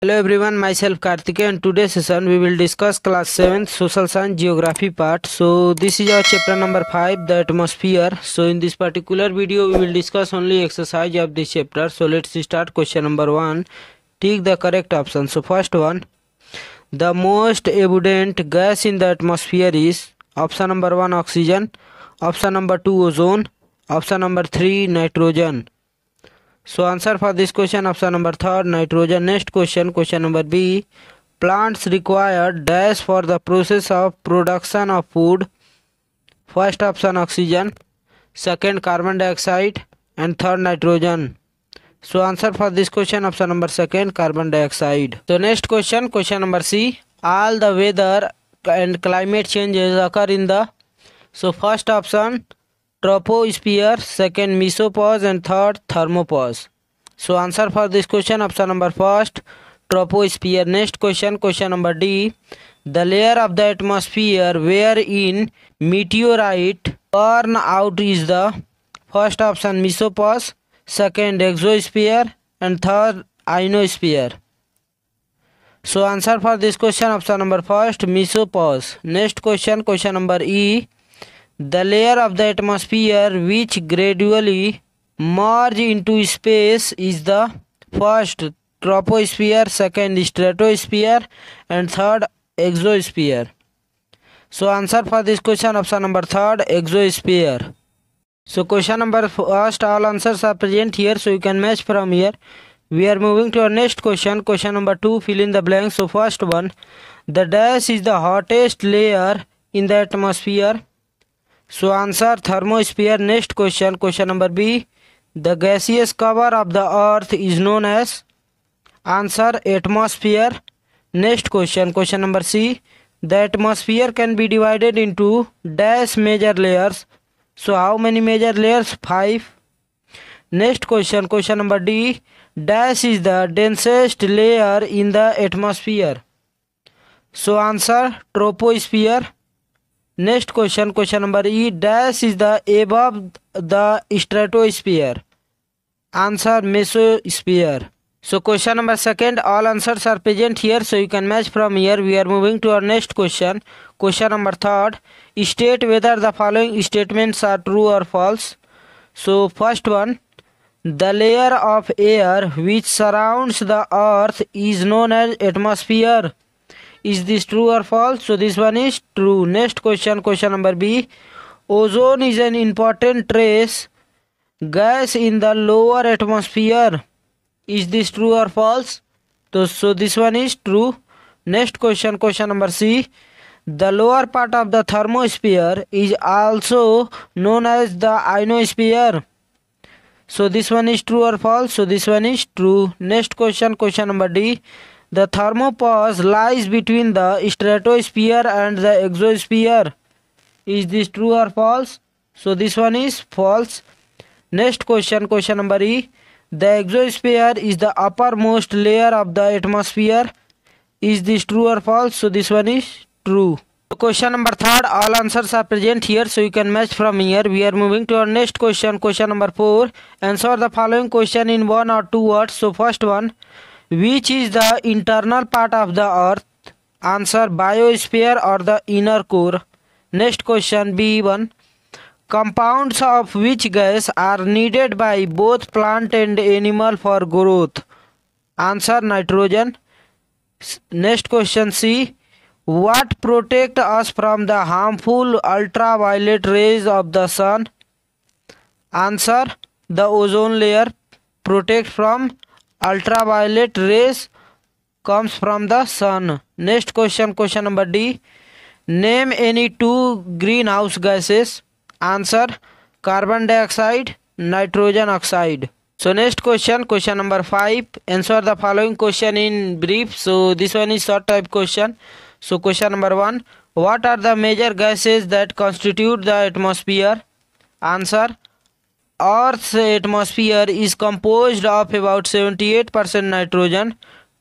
Hello everyone, myself Karthikeya and today's session we will discuss class 7th social science geography part. So this is our chapter number 5, the atmosphere. So in this particular video we will discuss only exercise of this chapter. So let's start. Question number 1. Take the correct option. So first one, the most abundant gas in the atmosphere is option number 1 oxygen, option number 2 ozone, option number 3 nitrogen. So answer for this question option number 3 nitrogen. Next question, question number B. Plants require dash for the process of production of food. First option oxygen, second carbon dioxide and third nitrogen. So answer for this question option number 2 carbon dioxide. So next question, question number C. All the weather and climate changes occur in the. So first option troposphere, second mesopause and third thermopause. So answer for this question option number 1 troposphere. Next question, question number D. The layer of the atmosphere wherein meteorite burn out is the. First option mesopause, second exosphere and third ionosphere. So answer for this question option number 1 mesopause. Next question, question number E. The layer of the atmosphere which gradually merge into space is the. First troposphere, second stratosphere and third exosphere. So answer for this question option number 3 exosphere. So question number 1, all answers are present here, so you can match from here. We are moving to our next question, question number 2, fill in the blank. So first one, the dash is the hottest layer in the atmosphere. So answer thermosphere. Next question, question number B. The gaseous cover of the earth is known as. Answer atmosphere. Next question, question number C. The atmosphere can be divided into dash major layers. So how many major layers? 5. Next question, question number D. Dash is the densest layer in the atmosphere. So answer troposphere. Next question, question number E. Dash is the above the stratosphere. Answer mesosphere. So question number 2, all answers are present here, so you can match from here. We are moving to our next question, question number 3. State whether the following statements are true or false. So first one, the layer of air which surrounds the earth is known as atmosphere. Is this true or false? So this one is true. Next question, question number B. Ozone is an important trace gas in the lower atmosphere. Is this true or false? So this one is true. Next question, question number C. The lower part of the thermosphere is also known as the ionosphere. So this one is true or false? So this one is true. Next question, question number D. The thermopause lies between the stratosphere and the exosphere. Is this true or false? So this one is false. Next question, question number E. The exosphere is the uppermost layer of the atmosphere. Is this true or false? So this one is true. Question number 3, all answers are present here, so you can match from here. We are moving to our next question, question number 4. Answer the following question in 1 or 2 words. So first one, which is the internal part of the earth? Answer biosphere or the inner core. Next question, B1. Compounds of which gas are needed by both plant and animal for growth? Answer nitrogen. Next question, C. What protect us from the harmful ultraviolet rays of the sun? Answer the ozone layer. Protect from ultraviolet rays comes from the sun. Next question, question number D. Name any 2 greenhouse gases. Answer carbon dioxide, nitrogen oxide. So next question, question number 5. Answer the following question in brief. So this one is short type question. So question number 1. What are the major gases that constitute the atmosphere? Answer Earth's atmosphere is composed of about 78% nitrogen,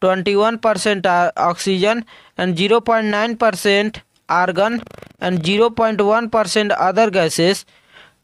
21% oxygen and 0.9% argon and 0.1% other gases.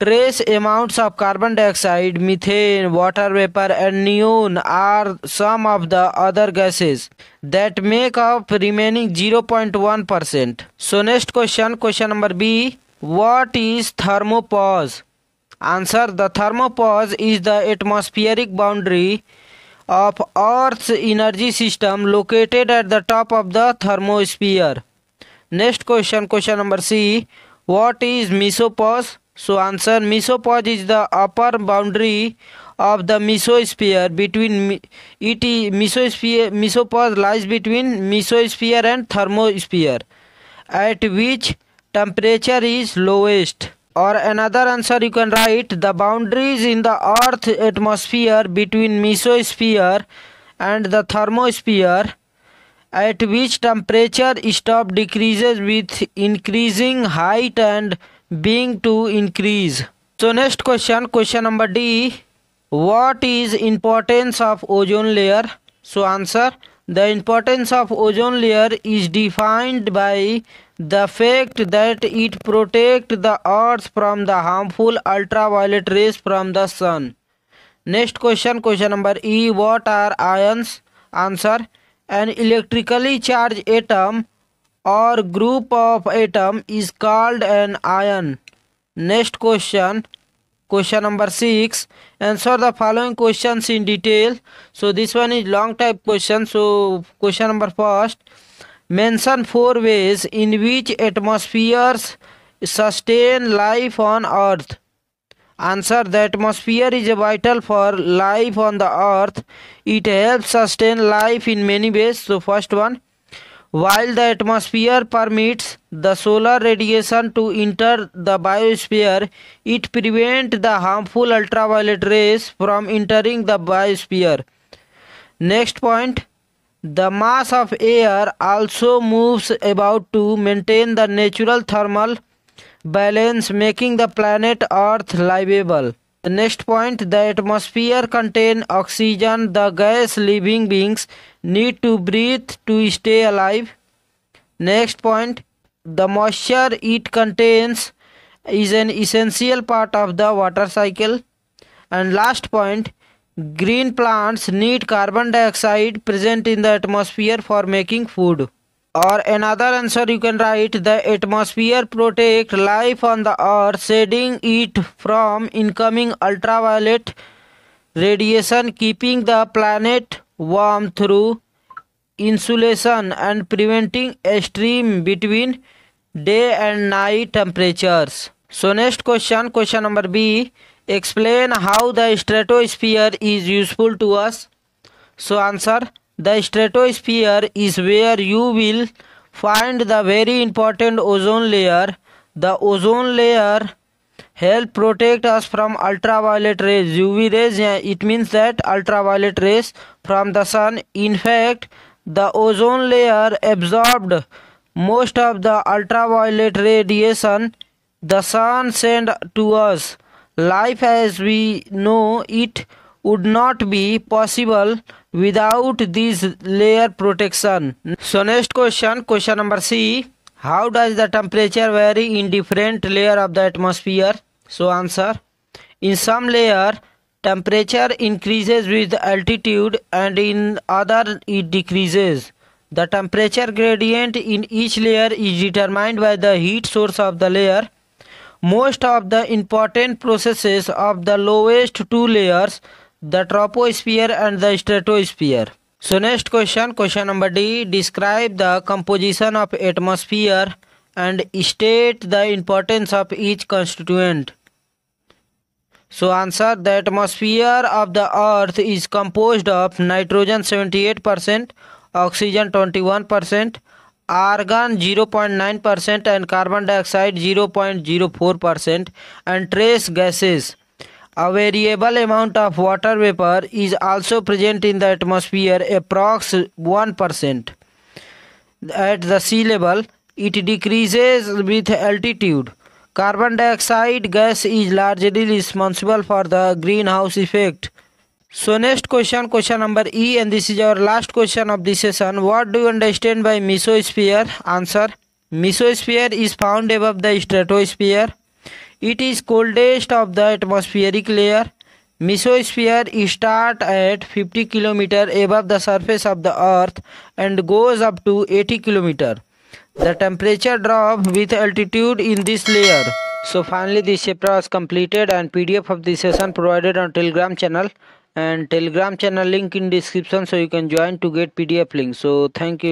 Trace amounts of carbon dioxide, methane, water vapor, and neon are some of the other gases that make up remaining 0.1%. So next question number B. What is thermopause? Answer: the thermopause is the atmospheric boundary of Earth's energy system located at the top of the thermosphere. Next question number C. What is mesopause? So answer: mesopause is the upper boundary of the mesosphere between mesopause lies between mesosphere and thermosphere, at which temperature is lowest. Or another answer you can write: the boundaries in the Earth atmosphere between mesosphere and the thermosphere, at which temperature stop decreases with increasing height and being to increase. So next question number D. What is importance of ozone layer? So answer: the importance of ozone layer is defined by the fact that it protects the earth from the harmful ultraviolet rays from the sun. Next question number E. What are ions? Answer: an electrically charged atom or group of atom is called an ion. Next question number 6. Answer the following questions in detail. So this one is long type question. So question number first. Mention 4 ways in which atmospheres sustain life on earth. Answer: the atmosphere is vital for life on the earth. It helps sustain life in many ways. So first one, while the atmosphere permits the solar radiation to enter the biosphere, it prevents the harmful ultraviolet rays from entering the biosphere. Next point, the mass of air also moves about to maintain the natural thermal balance, making the planet Earth livable. The next point, the atmosphere contains oxygen, the gas living beings need to breathe to stay alive. Next point, the moisture it contains is an essential part of the water cycle. And last point, green plants need carbon dioxide present in the atmosphere for making food. Or another answer you can write: the atmosphere protects life on the earth, shading it from incoming ultraviolet radiation, keeping the planet warm through insulation and preventing extreme between day and night temperatures. So next question number B. Explain how the stratosphere is useful to us. So answer: the stratosphere is where you will find the very important ozone layer. The ozone layer helps protect us from ultraviolet rays. UV rays, it means that ultraviolet rays from the sun. In fact, the ozone layer absorbed most of the ultraviolet radiation the sun sent to us. Life as we know it would not be possible without this layer protection. So next question number C. How does the temperature vary in different layer of the atmosphere? So answer: in some layer temperature increases with altitude and in other it decreases. The temperature gradient in each layer is determined by the heat source of the layer. Most of the important processes of the lowest two layers, the troposphere and the stratosphere. So next question number D. Describe the composition of atmosphere and state the importance of each constituent. So answer: the atmosphere of the earth is composed of nitrogen 78%, oxygen 21%, argon 0.9% and carbon dioxide 0.04% and trace gases. A variable amount of water vapor is also present in the atmosphere, approx 1%. At the sea level, it decreases with altitude. Carbon dioxide gas is largely responsible for the greenhouse effect. So next question number E, and this is our last question of this session. What do you understand by mesosphere? Answer: mesosphere is found above the stratosphere. It is coldest of the atmospheric layer. Mesosphere start at 50 km above the surface of the earth and goes up to 80 km. The temperature drop with altitude in this layer. So finally this chapter was completed, and PDF of this session provided on Telegram channel, and Telegram channel link in description, so you can join to get PDF link. So thank you.